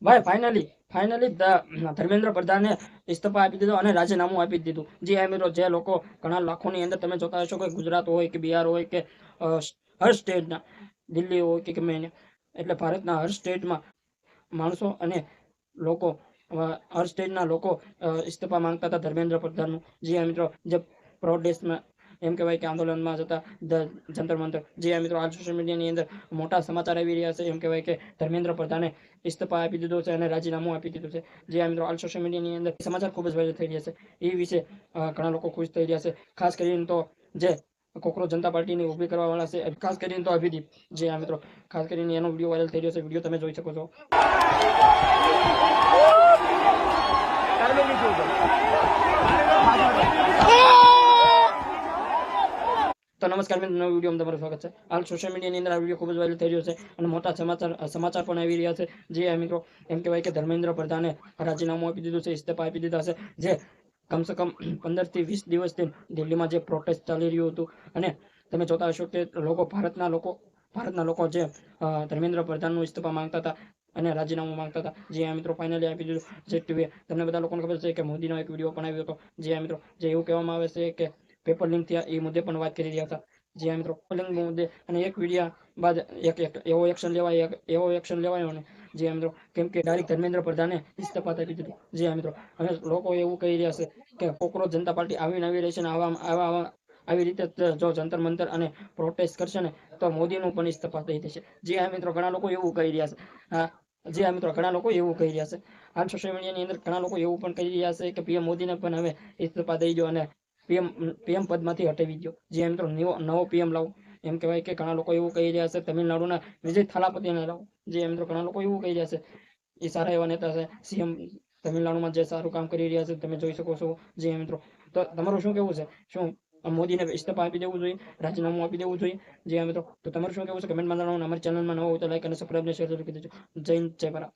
ભાઈ ફાઇનલી ધર્મેન્દ્ર પ્રધાને ઇસ્તીફા આપી દીધો અને રાજીનામું આપી દીધું. જે મિત્રો જે લોકો ઘણા લાખોની અંદર તમે જોતા હશો કે ગુજરાત હોય કે બિહાર હોય કે હર સ્ટેટના, દિલ્હી હોય કે ગમે એને, એટલે ભારતના હર સ્ટેટમાં માણસો અને લોકો, હર સ્ટેટના લોકો ઇસ્તીફા માંગતા હતા ધર્મેન્દ્ર પ્રધાનનું. જે મિત્રો જે પ્રોટેસ્ટમાં એમ કહેવાય કે આંદોલનમાં જતા જંતર મંતર, જે મિત્રો હાલ સોશિયલ મીડિયાની અંદર મોટા સમાચાર આવી રહ્યા છે. એમ કહેવાય કે ધર્મેન્દ્ર પ્રધાને ઇસ્તીફા આપી દીધો છે અને રાજીનામું આપી દીધું છે. જે મિત્રો હાલ સોશિયલ મીડિયાની અંદર સમાચાર ખૂબ જ વાયરલ થઈ રહ્યા છે. એ વિશે ઘણા લોકો ખુશ થઈ રહ્યા છે. ખાસ કરીને તો જે કોકરોચ જનતા પાર્ટીની ઊભી કરવા વાળા છે, ખાસ કરીને તો અભિદીપ, જે મિત્રો ખાસ કરીને એનો વિડીયો વાયરલ થઈ રહ્યો છે. વિડીયો તમે જોઈ શકો છો. તો નમસ્કાર મિત્રો, નવા વિડીયોમાં તમારું સ્વાગત છે. હાલ સોશિયલ મીડિયાની અંદર આ વિડીયો ખૂબ જ વાયરલ થઈ રહ્યો છે અને મોટા સમાચાર પણ આવી રહ્યા છે. જે મિત્રો એમ કહેવાય કે ધર્મેન્દ્ર પ્રધાને રાજીનામું આપી દીધું છે, ઇસ્તીફા આપી દીધા છે. જે કમસે કમ 15 થી 20 દિવસથી દિલ્હીમાં જે પ્રોટેસ્ટ ચાલી રહ્યું હતું, અને તમે જોતા હશો કે ભારતના લોકો જે ધર્મેન્દ્ર પ્રધાનનું ઇસ્તીફા માંગતા હતા અને રાજીનામું માંગતા હતા. જે મિત્રો ફાઇનલી આપી દીધું. જે ટીવી તમને બધા લોકોને ખબર છે કે મોદીનો એક વિડીયો પણ આવ્યો હતો. જે મિત્રો જે એવું કહેવામાં આવે છે કે પેપર લીક થયા એ મુદ્દે પણ વાત કરી રહ્યા હતા. જે મિત્રો પેપર લીક મુદ્દે અને એક વિડીયો બાદ એક એવો એક્શન લેવાયો ને, જે મિત્રો કેમ કે ડાયરેક્ટ ધર્મેન્દ્ર પ્રધાને ઇસ્તીફા આપી દીધું. જે મિત્રો હવે લોકો એવું કહી રહ્યા છે કે કોકરોચ જનતા પાર્ટી આવીને આવી રહી છે ને આવી રીતે જો જંતર મંતર અને પ્રોટેસ્ટ કરશે ને તો મોદીનું પણ ઇસ્તીફા થઈ જશે. જે મિત્રો ઘણા લોકો એવું કહી રહ્યા છે. જે મિત્રો ઘણા લોકો એવું કહી રહ્યા છે. હાલ સોશિયલ મીડિયાની અંદર ઘણા લોકો એવું પણ કહી રહ્યા છે કે પીએમ મોદીને પણ હવે ઇસ્તીફા દઈ દો અને પીએમ પદમાંથી હટાવી દો. જે મિત્રો નવો પીએમ લાવો. એમ કહેવાય કે ઘણા લોકો એવું કહી રહ્યા છે તમિલનાડુના વિજય થાલાપતિને લાવો. જે મિત્રો ઘણા લોકો એવું કહી રહ્યા છે. એ સારા એવા નેતા છે. સીએમ તમિલનાડુમાં જે સારું કામ કરી રહ્યા છે તમે જોઈ શકો છો. જે મિત્રો તો તમારું શું કેવું છે? શું મોદીને ઇસ્તીફા આપી દેવું જોઈએ, રાજીનામું આપી દેવું જોઈએ? જે મિત્રો તો તમારું શું કેવું છે કમેન્ટમાં જણાવો. અમારી ચેનલમાં નવો હોય તો લાઈક અને સબસ્ક્રાઇબ ને શેર જરૂર કરી દેજો. જય હિન્દ, જય ભારત.